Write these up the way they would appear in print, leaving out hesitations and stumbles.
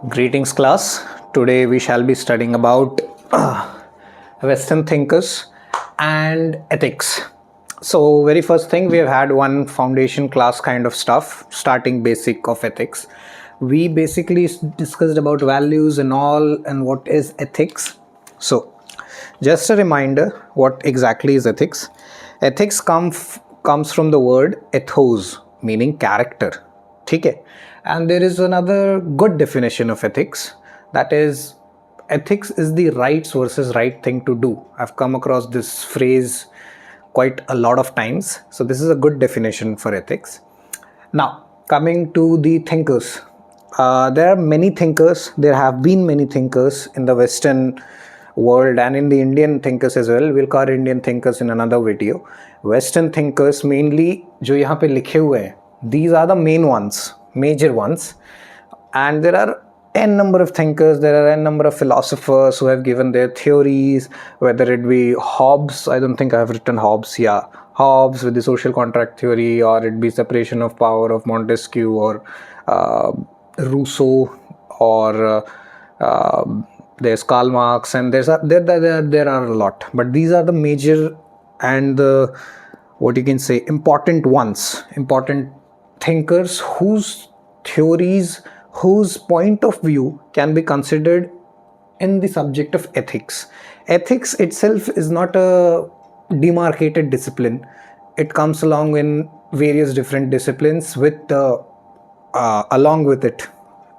Greetings class. Today we shall be studying about Western thinkers and ethics. So very first thing, we have had one foundation class kind of stuff, starting basic of ethics. We basically discussed about values and all and what is ethics. So just a reminder, what exactly is ethics? Ethics comes from the word ethos, meaning character. Okay? And there is another good definition of ethics, that is, ethics is the rights versus right thing to do. I've come across this phrase quite a lot of times. So this is a good definition for ethics. Now, coming to the thinkers. There are many thinkers. There have been many thinkers in the Western world and in the Indian thinkers as well. We'll cover Indian thinkers in another video. Western thinkers mainly, जो यहाँ पे लिखे हुए हैं, these are the main ones, major ones. And there are n number of thinkers, there are n number of philosophers who have given their theories, whether it be Hobbes, I don't think I have written Hobbes, yeah, Hobbes with the social contract theory, or it be separation of power of Montesquieu, or Rousseau, or there's Karl Marx, and there are a lot. But these are the major and the, what you can say, important ones, important thinkers whose theories, whose point of view can be considered in the subject of ethics. Ethics itself is not a demarcated discipline. It comes along in various different disciplines with along with it.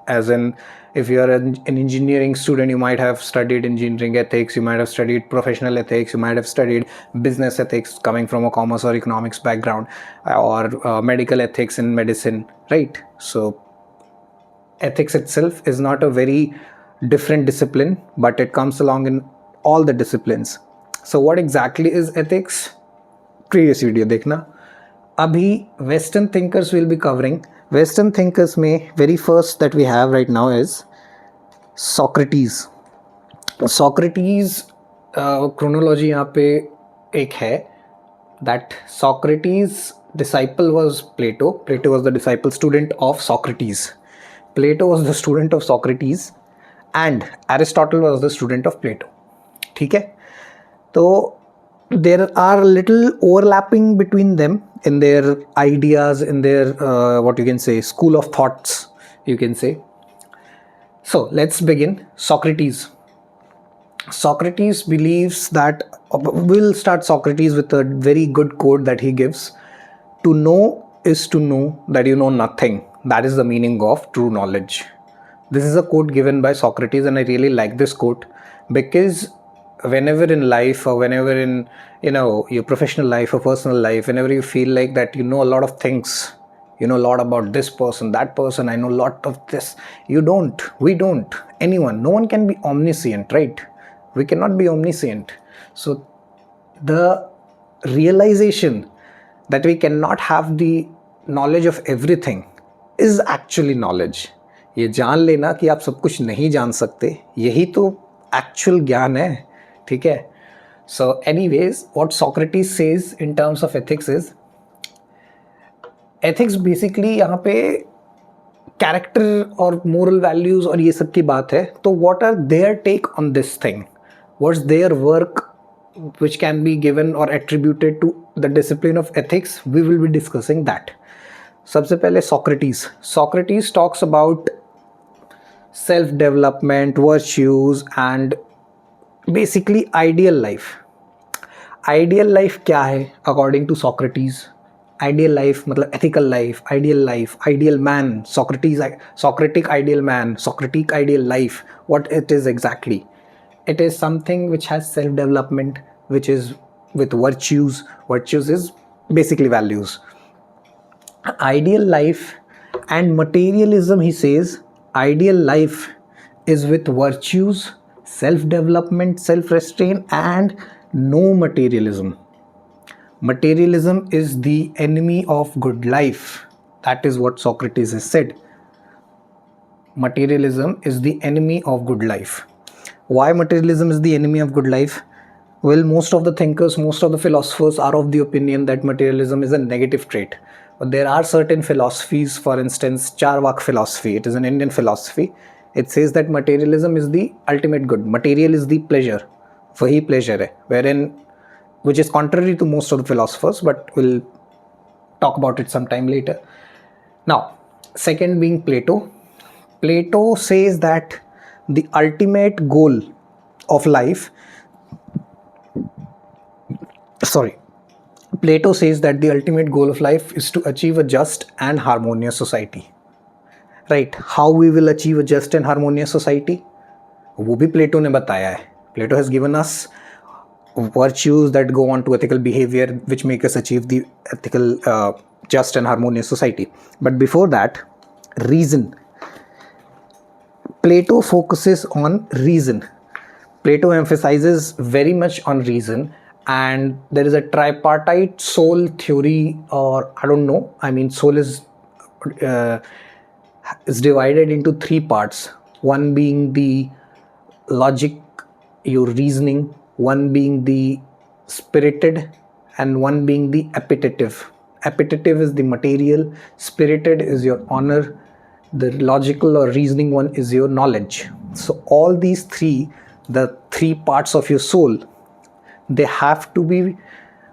As in, if you are an engineering student, you might have studied engineering ethics, you might have studied professional ethics, you might have studied business ethics coming from a commerce or economics background, or medical ethics in medicine, right? So ethics itself is not a very different discipline, but it comes along in all the disciplines. So what exactly is ethics? Previous video देखना. Abhi Western thinkers will be covering. Western thinkers में very first that we have right now is Socrates. Socrates chronology यहाँ पे एक है, that Socrates disciple was Plato. Plato was the disciple student of Socrates. Plato was the student of Socrates and Aristotle was the student of Plato. ठीक है? तो there are little overlapping between them in their ideas, in their what you can say, school of thoughts, you can say. So let's begin. Socrates. Socrates believes that, we'll start Socrates with a very good quote that he gives. To know is to know that you know nothing. That is the meaning of true knowledge. This is a quote given by Socrates, and I really like this quote because whenever in life, or whenever in your professional life or personal life, whenever you feel like that you know a lot of things, you know a lot about this person, that person, I know a lot of this, you don't, we don't, anyone, no one can be omniscient, right? We cannot be omniscient. So the realization that we cannot have the knowledge of everything is actually knowledge. ये जान लेना कि आप सब कुछ नहीं जान सकते, यही तो actual ज्ञान है, ठीक है? So anyways, what Socrates says in terms of ethics is, ethics basically यहाँ पे character और moral values और ये सब की बात है. तो what are their take on this thing? What's their work which can be given or attributed to the discipline of ethics? We will be discussing that. सबसे पहले Socrates talks about self-development, virtues, and basically ideal life. Ideal life क्या है according to Socrates? Ideal life मतलब ethical life, ideal man, Socratic ideal man, Socratic ideal life. What it is exactly? It is something which has self-development, which is with virtues. Virtues is basically values. Ideal life and materialism, he says, ideal life is with virtues, self-development, self-restraint, and no materialism. Materialism is the enemy of good life. That is what Socrates has said. Materialism is the enemy of good life. Why materialism is the enemy of good life? Well, most of the thinkers, most of the philosophers are of the opinion that materialism is a negative trait. But there are certain philosophies, for instance, Charvak philosophy. It is an Indian philosophy. It says that materialism is the ultimate good. Material is the pleasure. वही pleasure है, wherein, which is contrary to most of the philosophers, but we'll talk about it sometime later. Now, second being Plato. Plato says that the ultimate goal of life, Plato says that the ultimate goal of life is to achieve a just and harmonious society. Right? How we will achieve a just and harmonious society? वो भी Plato ने बताया है. Plato has given us virtues that go on to ethical behavior, which make us achieve the ethical, just and harmonious society. But before that, reason. Plato focuses on reason. Plato emphasizes very much on reason, and there is a tripartite soul theory, or I don't know. I mean, soul is divided into three parts. One being the logic, your reasoning, one being the spirited, and one being the appetitive. Appetitive is the material, spirited is your honor, the logical or reasoning one is your knowledge. So all these three, the three parts of your soul, they have to be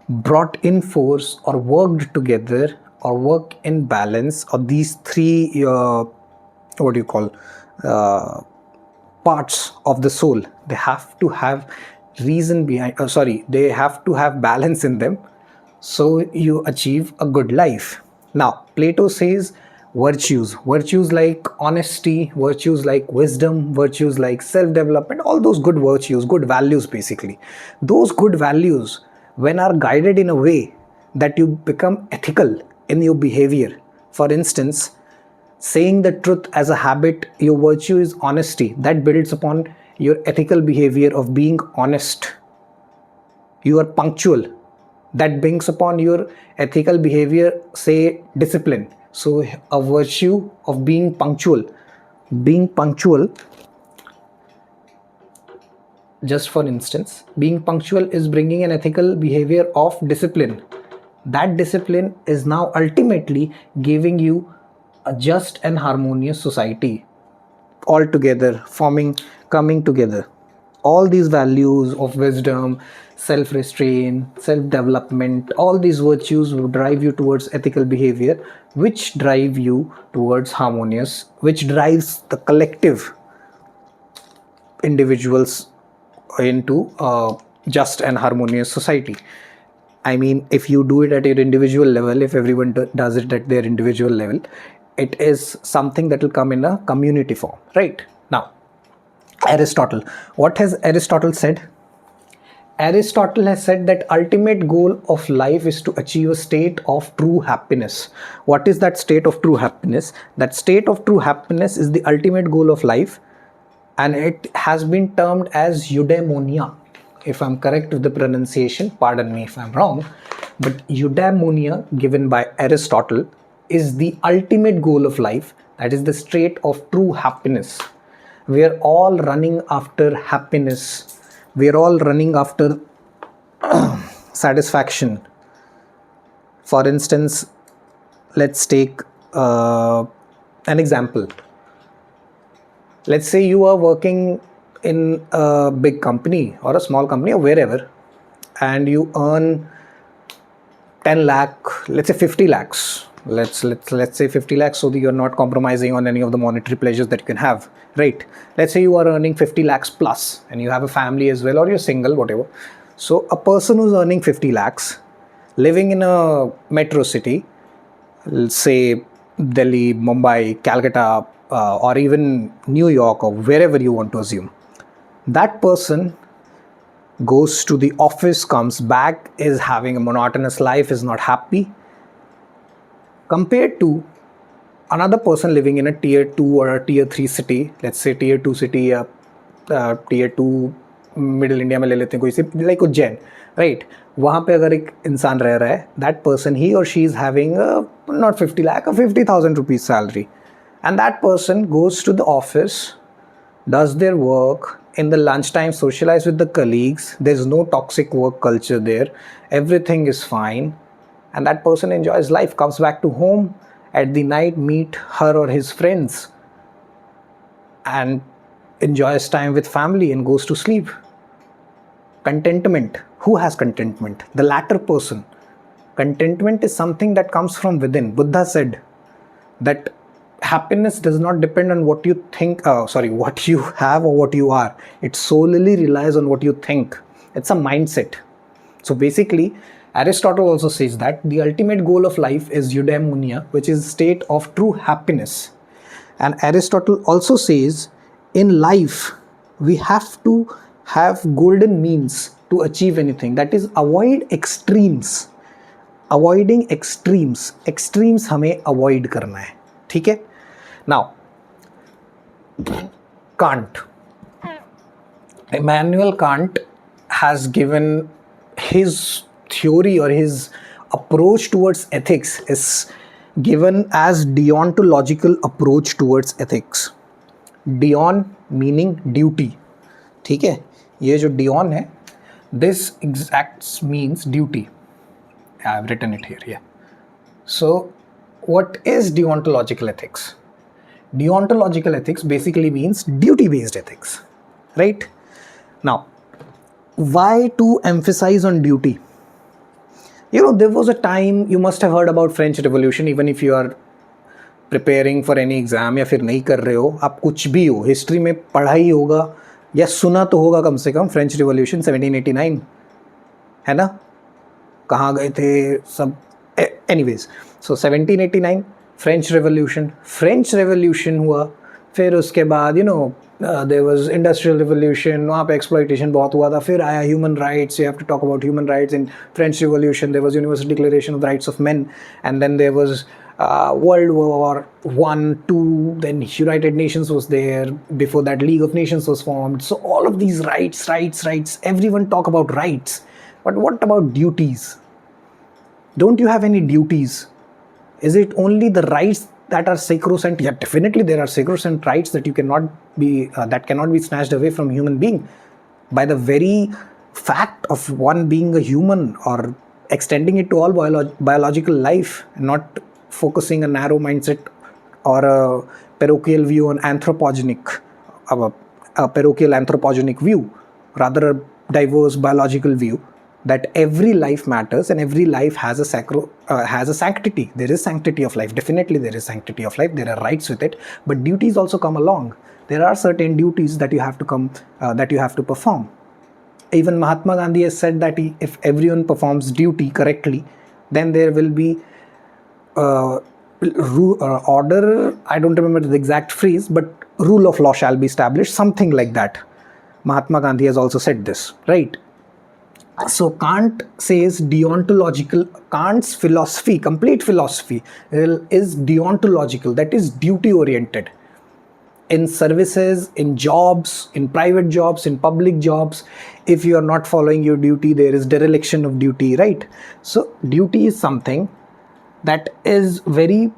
brought in force or worked together or work in balance, or these three parts of the soul, they have to have reason behind, they have to have balance in them, so you achieve a good life. Now, Plato says virtues like honesty, virtues like wisdom, virtues like self-development, all those good virtues, good values basically. Those good values, when are guided in a way that you become ethical in your behavior. For instance, saying the truth as a habit, your virtue is honesty. That builds upon your ethical behavior of being honest. You are punctual. That brings upon your ethical behavior, say, discipline. So a virtue of being punctual, just for instance, being punctual is bringing an ethical behavior of discipline. That discipline is now ultimately giving you a just and harmonious society. All together, coming together. All these values of wisdom, self-restraint, self-development, all these virtues will drive you towards ethical behavior, which drive you towards harmonious, which drives the collective individuals into a just and harmonious society. I mean, if you do it at your individual level, if everyone does it at their individual level, it is something that will come in a community form, right? Now, Aristotle. What has Aristotle said? Aristotle has said that ultimate goal of life is to achieve a state of true happiness. What is that state of true happiness? That state of true happiness is the ultimate goal of life, and it has been termed as eudaimonia. If I'm correct with the pronunciation, pardon me if I'm wrong, but eudaimonia given by Aristotle is the ultimate goal of life. That is the state of true happiness. We are all running after happiness. We are all running after satisfaction. For instance, let's take an example. Let's say you are working in a big company or a small company or wherever, and you earn 10 lakh, let's say 50 lakhs. Let's say 50 lakhs, so that you're not compromising on any of the monetary pleasures that you can have, right? Let's say you are earning 50 lakhs plus and you have a family as well, or you're single, whatever. So a person who's earning 50 lakhs, living in a metro city, let's say Delhi, Mumbai, Calcutta, or even New York, or wherever you want to assume, that person goes to the office, comes back, is having a monotonous life, is not happy, compared to another person living in a tier 2 or a tier 3 city. Let's say tier 2 city या tier 2 middle India में ले लेते हैं कोई से, like Ujjain, right? वहाँ पे अगर एक इंसान रह रहा है, that person, he or she is having not 50 lakh, a 50,000 rupees salary, and that person goes to the office, does their work, in the lunchtime socialize with the colleagues, there's no toxic work culture there, everything is fine, and that person enjoys life, comes back to home at the night, meet her or his friends, and enjoys time with family and goes to sleep. Contentment. Who has contentment? The latter person. Contentment is something that comes from within. Buddha said that happiness does not depend on what you think, what you have or what you are. It solely relies on what you think. It's a mindset. So basically, Aristotle also says that the ultimate goal of life is eudaimonia, which is a state of true happiness. And Aristotle also says in life, we have to have golden means to achieve anything. That is, avoid extremes. Avoiding extremes. Extremes हमें avoid करना है. ठीक है? Now, Kant. Immanuel Kant has given his theory or his approach towards ethics is given as deontological approach towards ethics. Deon meaning duty. ठीक है? ये जो deon है, this exact means duty. I have written it here. Yeah. So, what is deontological ethics? Deontological ethics basically means duty-based ethics, right? Now, why to emphasize on duty? You know, there was a time, you must have heard about French Revolution, even if you are preparing for any exam या फिर नहीं कर रहे हो, आप कुछ भी हो, हिस्ट्री में पढ़ा ही होगा या सुना तो होगा कम से कम, फ्रेंच रिवॉल्यूशन 1789, है ना? कहाँ गए थे सब? एनीवेज, सो 1789 फ्रेंच रेवोल्यूशन हुआ. फिर उसके बाद देयर वाज इंडस्ट्रियल रिवोल्यूशन, वहाँ पे एक्सप्लॉइटेशन बहुत हुआ था. फिर आया human rights. You have to talk about human rights. In French Revolution there was Universal Declaration of the Rights of Man, and then there was World War I, II, then United Nations was there. Before that, League of Nations was formed. So all of these rights. Everyone talk about rights, but what about duties? Don't you have any duties? Is it only the rights that are sacrosanct? Yeah, definitely there are sacrosanct rights that cannot be snatched away from human being by the very fact of one being a human, or extending it to all biological life, not focusing a narrow mindset or a parochial view on a parochial anthropogenic view, rather a diverse biological view that every life matters and every life has a sanctity. There is sanctity of life. Definitely there is sanctity of life. There are rights with it, but duties also come along. There are certain duties that you have to perform. Even Mahatma Gandhi has said that if everyone performs duty correctly, then there will be order. I don't remember the exact phrase, but rule of law shall be established, something like that. Mahatma Gandhi has also said this, right? So Kant says Kant's philosophy, complete philosophy, is deontological, that is duty oriented. In services, in jobs, in private jobs, in public jobs, if you are not following your duty, there is dereliction of duty, right? So duty is something that is very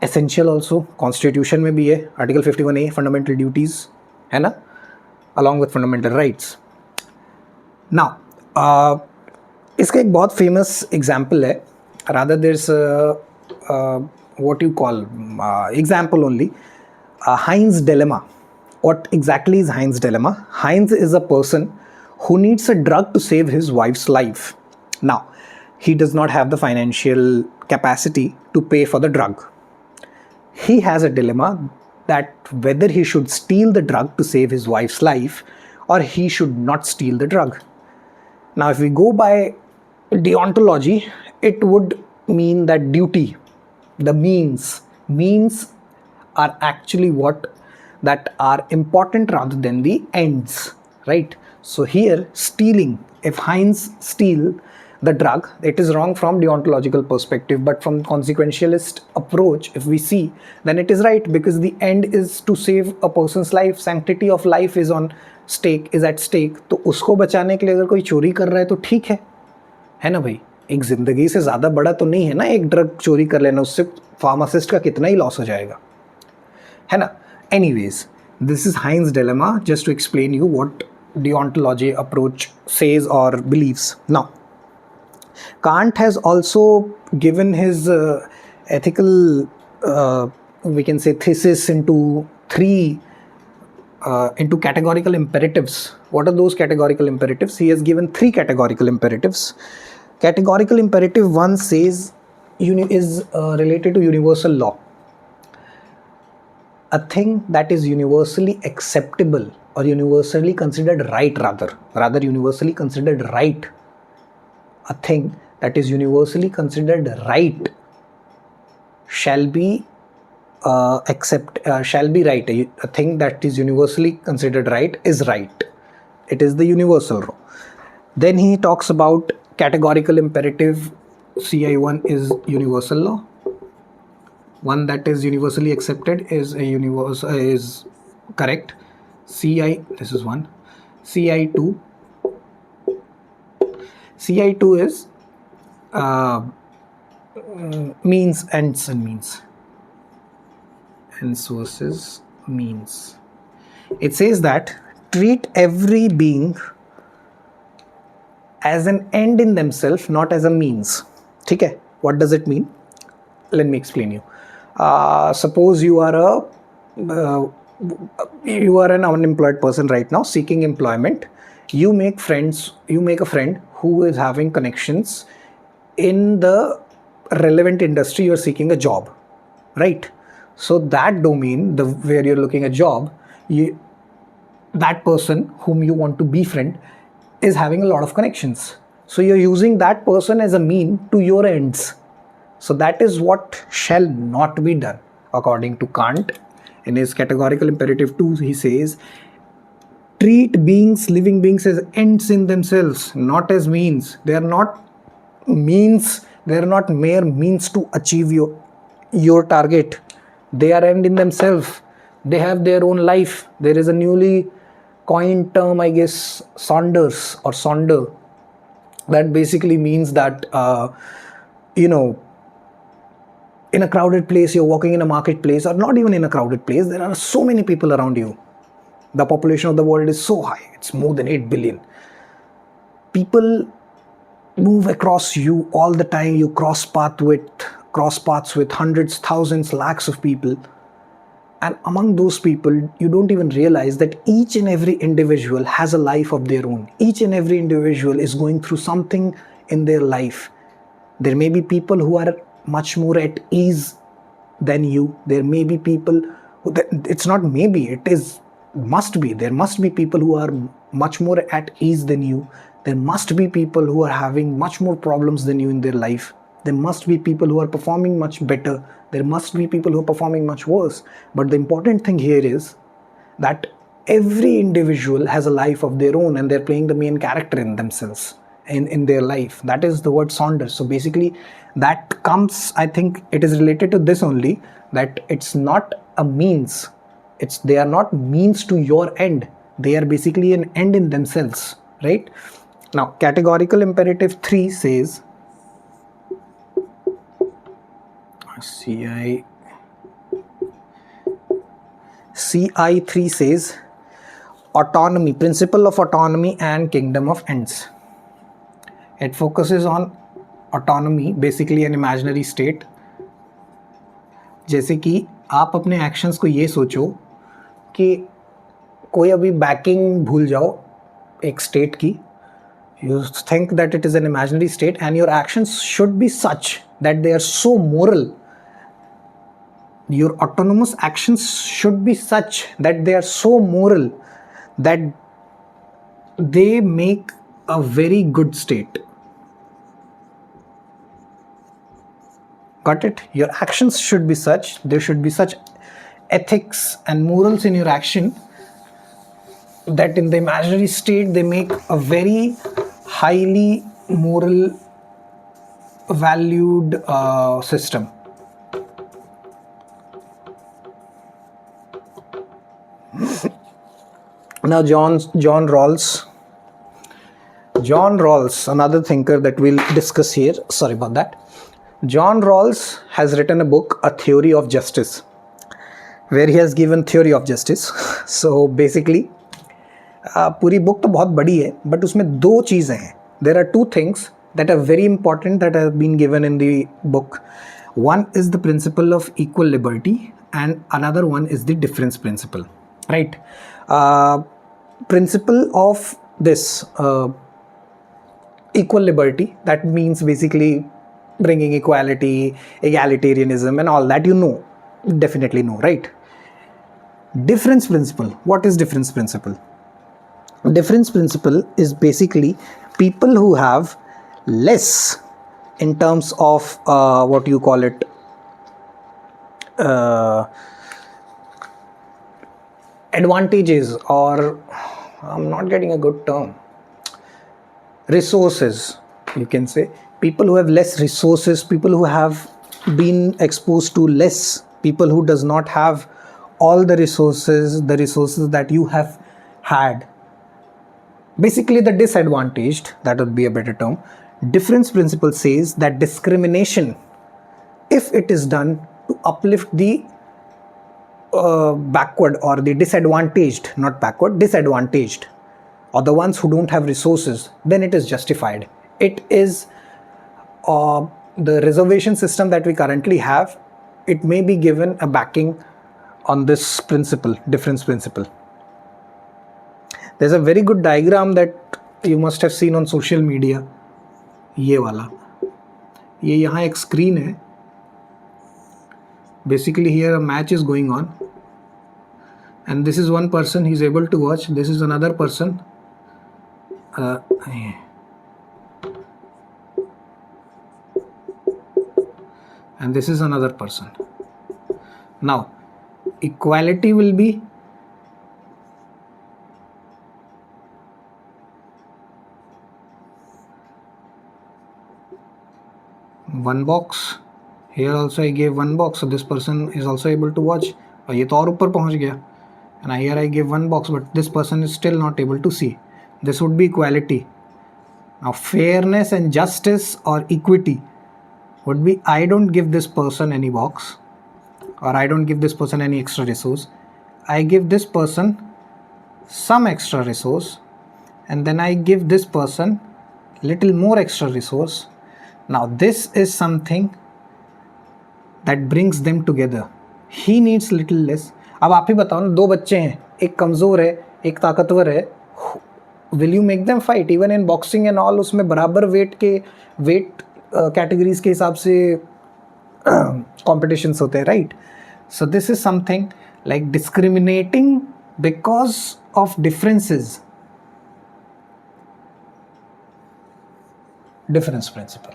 essential also. Constitution में भी है, Article 51A, fundamental duties, है ना? Along with fundamental rights. Now, इसका एक बहुत famous example है. Rather, there's what you call example only. Heinz dilemma. What exactly is Heinz dilemma? Heinz is a person who needs a drug to save his wife's life. Now, he does not have the financial capacity to pay for the drug. He has a dilemma that whether he should steal the drug to save his wife's life or he should not steal the drug. Now, if we go by deontology, it would mean that duty, the means are actually that are important rather than the ends, right? So here, stealing, if Heinz steal the drug, it is wrong from deontological perspective, but from consequentialist approach, if we see, then it is right, because the end is to save a person's life. Sanctity of life is at stake. तो उसको बचाने के लिए अगर कोई चोरी कर रहा है तो ठीक है ना भाई? एक जिंदगी से ज़्यादा बड़ा तो नहीं है ना एक ड्रग चोरी कर लेना, उससे फार्मासिस्ट का कितना ही लॉस हो जाएगा, है ना? Anyways, this is Heinz dilemma, just to explain you what deontology approach says or believes. Now, Kant has also given his ethical, we can say, thesis into three into categorical imperatives. What are those categorical imperatives? He has given 3 categorical imperatives. Categorical imperative 1 says is related to universal law. A thing that is universally acceptable or universally considered right, rather universally considered right. A thing that is universally considered right shall be shall be right. A thing that is universally considered right is right. It is the universal law. Then he talks about categorical imperative. CI1 is universal law. One that is universally accepted is a is correct. CI, this is one. CI2 is means, ends and means. Ends versus means. It says that treat every being as an end in themselves, not as a means. Okay, what does it mean? Let me explain you. Suppose you are an unemployed person right now seeking employment. You make friends. You make a friend who is having connections in the relevant industry you are seeking a job, right? So that domain, where you're looking at job, that person whom you want to befriend is having a lot of connections. So you're using that person as a mean to your ends. So that is what shall not be done according to Kant. In his categorical imperative 2, he says, treat beings, living beings, as ends in themselves, not as means. They are not means. They are not mere means to achieve your target. They are end in themselves. They have their own life. There is a newly coined term, I guess, Saunders or Sonder. That basically means that, in a crowded place, you're walking in a marketplace, or not even in a crowded place, there are so many people around you. The population of the world is so high. It's more than 8 billion. People move across you all the time. You cross paths with hundreds, thousands, lakhs of people. And among those people, you don't even realize that each and every individual has a life of their own. Each and every individual is going through something in their life. There may be people who are much more at ease than you. There may be people who, it's not maybe, it is, must be. There must be people who are much more at ease than you. There must be people who are having much more problems than you in their life. There must be people who are performing much better. There must be people who are performing much worse. But the important thing here is that every individual has a life of their own, and they're playing the main character in themselves, in their life. That is the word Saunders. So basically that comes, I think it is related to this only, that it's not a means. They are not means to your end. They are basically an end in themselves, right? Now, categorical imperative 3 says, CI3 says, autonomy, principle of autonomy and kingdom of ends. It focuses on autonomy, basically an imaginary state. जैसे कि आप अपने actions को ये सोचो कि कोई अभी बैकिंग भूल जाओ एक स्टेट की. You think that it is an imaginary state, and your actions should be such that they are so moral. Your autonomous actions should be such that they are so moral that they make a very good state. Got it? Your actions should be such, there should be such ethics and morals in your action that in the imaginary state they make a very highly moral valued system. Now John Rawls, another thinker that we'll discuss here. Sorry about that. John Rawls has written a book, A Theory of Justice, where he has given theory of justice. So basically, पूरी book तो बहुत बड़ी है, but उसमें 2 चीज़ें हैं. There are 2 things that are very important that have been given in the book. One is the principle of equal liberty, and another one is the difference principle. right? Principle of this equal liberty, that means basically bringing equality, egalitarianism and all that, definitely know, right? Difference principle. What is difference principle? Difference principle is basically people who have less in terms of what you call it, advantages, or I'm not getting a good term, resources, you can say. People who have less resources, people who have been exposed to less, people who does not have all the resources that you have had, basically the disadvantaged, that would be a better term. Difference principle says that discrimination, if it is done to uplift the backward or the disadvantaged, not backward, disadvantaged, or the ones who don't have resources, then it is justified. It is the reservation system that we currently have, it may be given a backing on this principle, difference principle. There's a very good diagram that you must have seen on social media. ये वाला, ये यहाँ एक screen है. Basically here a match is going on, and this is one person, he's able to watch. This is another person. And this is another person. Now, equality will be one box. Here also I gave one box, so this person is also able to watch. और ये तो और ऊपर पहुंच गया. And here I gave one box, but this person is still not able to see. This would be equality. Now, fairness and justice or equity would be, I don't give this person any box, or I don't give this person any extra resource. I give this person some extra resource, and then I give this person little more extra resource. Now this is something that brings them together. He needs little less. अब आप ही बताओ ना, दो बच्चे हैं, एक कमज़ोर है एक ताकतवर है, will you make them fight? Even in boxing and all, उसमें बराबर वेट कैटेगरीज के हिसाब से कॉम्पिटिशन्स होते हैं, right? So this is something like discriminating because of differences. Difference principle.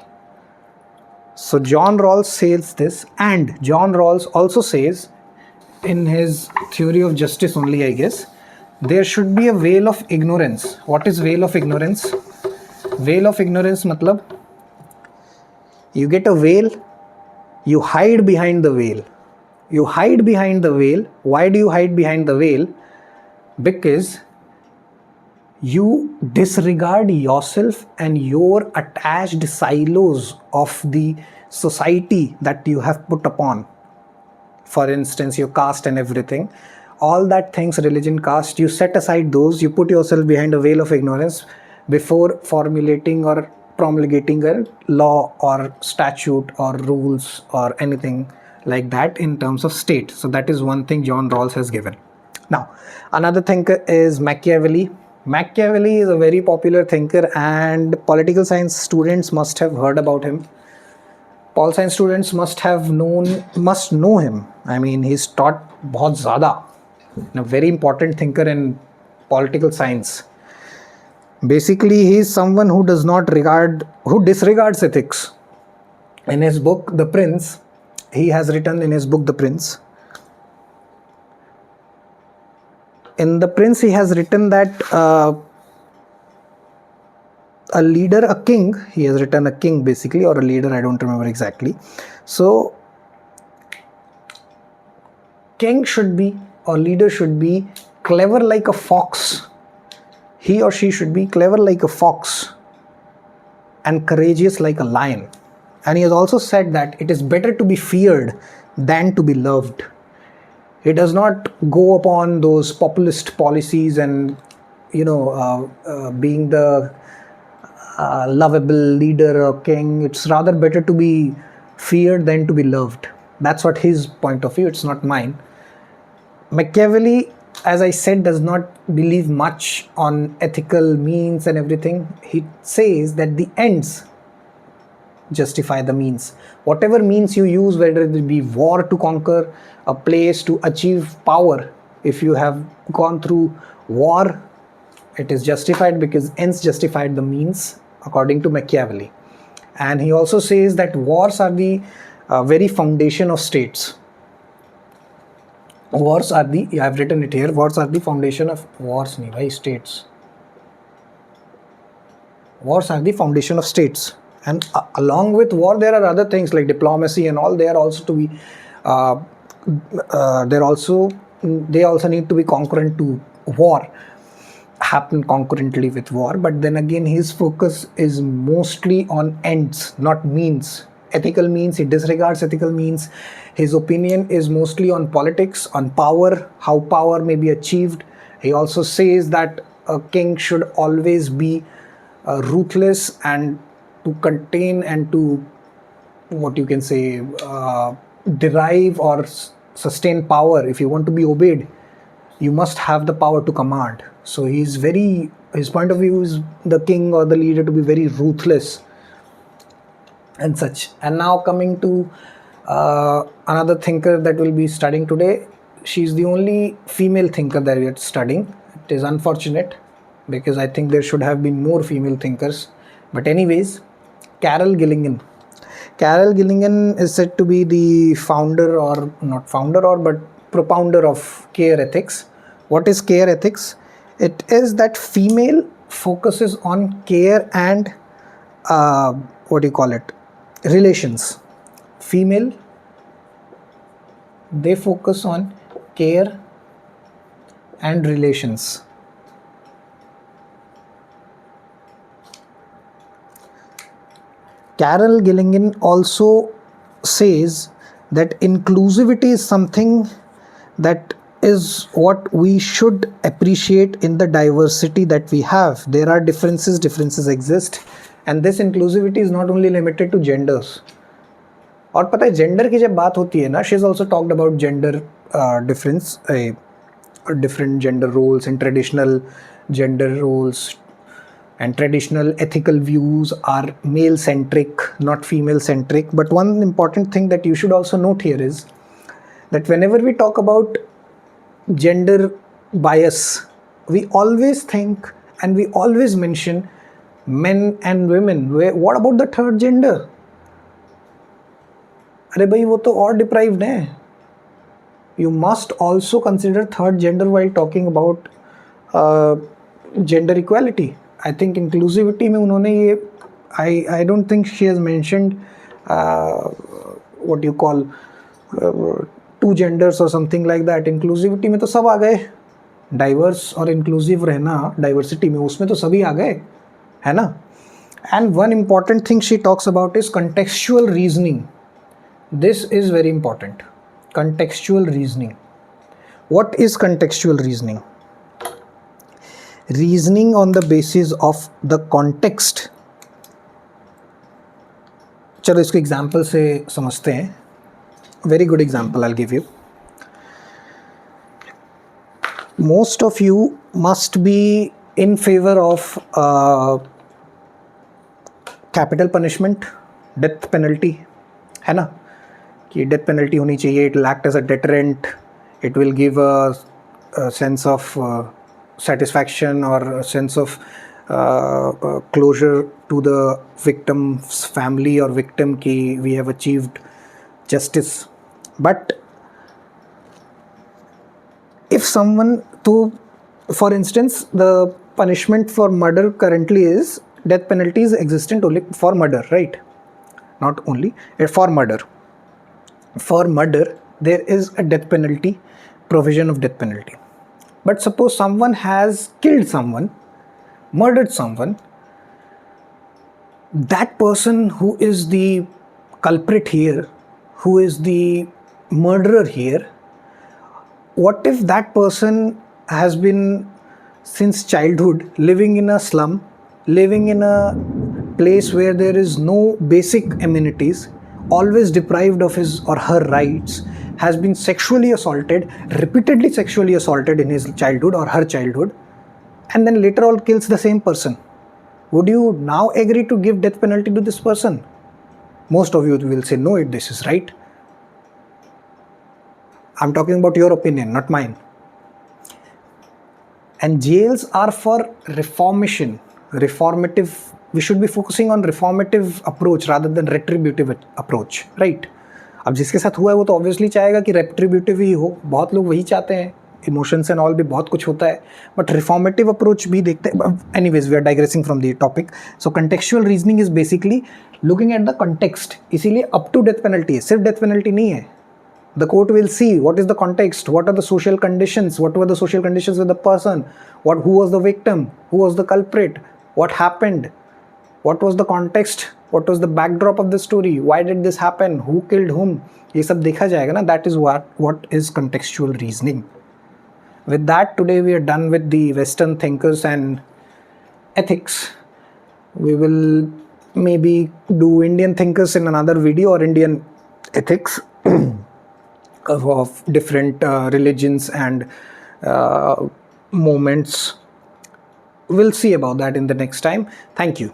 So John Rawls says this, and John Rawls also says in his theory of justice only, I guess, there should be a veil of ignorance. What is veil of ignorance? Veil of ignorance matlab, you get a veil, you hide behind the veil. You hide behind the veil. Why do you hide behind the veil? Because you disregard yourself and your attached silos of the society that you have put upon. For instance, your caste and everything. All that things, religion, caste, you set aside those, you put yourself behind a veil of ignorance before formulating or promulgating a law or statute or rules or anything like that in terms of state. So that is one thing John Rawls has given. Now, another thinker is Machiavelli. Machiavelli is a very popular thinker, and political science students must have heard about him. Pol science students must know him. I mean, he's taught बहुत ज़्यादा. A very important thinker in political science. Basically, he is someone who disregards ethics. In his book, The Prince, he has written in his book, The Prince. In The Prince, he has written that a leader, a king, he has written a king basically, or a leader, I don't remember exactly. So, king should be, or leader should be clever like a fox. He or she should be clever like a fox and courageous like a lion. And he has also said that it is better to be feared than to be loved. He does not go upon those populist policies and, being the lovable leader or king. It's rather better to be feared than to be loved. That's what his point of view, it's not mine. Machiavelli as I said, does not believe much on ethical means and everything. He says that the ends justify the means. Whatever means you use, whether it be war to conquer a place, to achieve power, if you have gone through war, it is justified because ends justified the means, according to Machiavelli. And he also says that wars are the very foundation of states. Wars are the, I have written it here, wars are the foundation of states. Wars are the foundation of states. And along with war, there are other things like diplomacy and all. They are also to be, they also need to be concurrent to war, happen concurrently with war. But then again, his focus is mostly on ends, not means. Ethical means, he disregards ethical means. His opinion is mostly on politics, on power, how power may be achieved. He also says that a king should always be ruthless, and to contain and to, what you can say, derive or sustain power. If you want to be obeyed, you must have the power to command. So his point of view is the king or the leader to be very ruthless and such. And now coming to another thinker that we'll be studying today. She's the only female thinker that we are studying. It is unfortunate because I think there should have been more female thinkers. But anyways, Carol Gilligan. Carol Gilligan is said to be the founder, or not founder, or but propounder of care ethics. What is care ethics? It is that female focuses on care and relations. Female, they focus on care and relations. Carol Gilligan also says that inclusivity is something that is what we should appreciate in the diversity that we have. There are differences exist, and this inclusivity is not only limited to genders. और पता है gender की जब बात होती है ना, she has also talked about gender difference, different gender roles and traditional gender roles. And traditional ethical views are male-centric, not female-centric. But one important thing that you should also note here is that whenever we talk about gender bias, we always think and we always mention men and women. What about the third gender? अरे भाई वो तो और deprived है. You must also consider third gender while talking about gender equality. I think inclusivity में उन्होंने ये I don't think she has mentioned what you call two genders or something like that. Inclusivity में तो सब आ गए. Diverse और inclusive रहना diversity में, उसमें तो सभी आ गए, है ना? And one important thing she talks about is contextual reasoning. This is very important. Contextual reasoning. What is contextual reasoning? Reasoning on the basis of the context. चलो इसको एग्जाम्पल से समझते हैं. Very good example I'll give you. Most of you must be in favor of capital punishment, death penalty, है ना? कि death penalty होनी चाहिए. It will act as a deterrent. It will give a sense of satisfaction or a sense of closure to the victim's family or victim कि we have achieved justice. But if someone, for instance, the punishment for murder currently is death penalty is existent only for murder, right? Not only for murder. For murder, there is a death penalty, provision of death penalty. But suppose someone has killed someone, murdered someone, that person who is the culprit here, who is the murderer here, what if that person has been since childhood living in a slum, living in a place where there is no basic amenities, always deprived of his or her rights, has been sexually assaulted, repeatedly sexually assaulted in his childhood or her childhood, and then later on kills the same person, would you now agree to give death penalty to this person? Most of you will say no, this is right. I'm talking about your opinion, not mine. And jails are for reformation, reformative. We should be focusing on reformative approach rather than retributive approach, right? अब जिसके साथ हुआ है वो तो obviously चाहेगा कि retributive ही हो, बहुत लोग वही चाहते हैं, इमोशंस एंड ऑल भी बहुत कुछ होता है, बट रिफॉर्मेटिव अप्रोच भी देखते हैं. Anyways we are digressing from the topic. So contextual reasoning is basically looking at the context. इसीलिए अप टू डेथ पेनल्टी है, सिर्फ डेथ पेनल्टी नहीं है. The court will see what is the context, what are the social conditions, what were the social conditions with the person, who was the victim, who was the culprit, what happened, what was the context, what was the backdrop of the story, why did this happen, who killed whom. ये सब देखा जाएगा ना. That is what is contextual reasoning. With that, today we are done with the Western thinkers and ethics. We will maybe do Indian thinkers in another video, or Indian ethics of different religions and moments. We'll see about that in the next time. Thank you.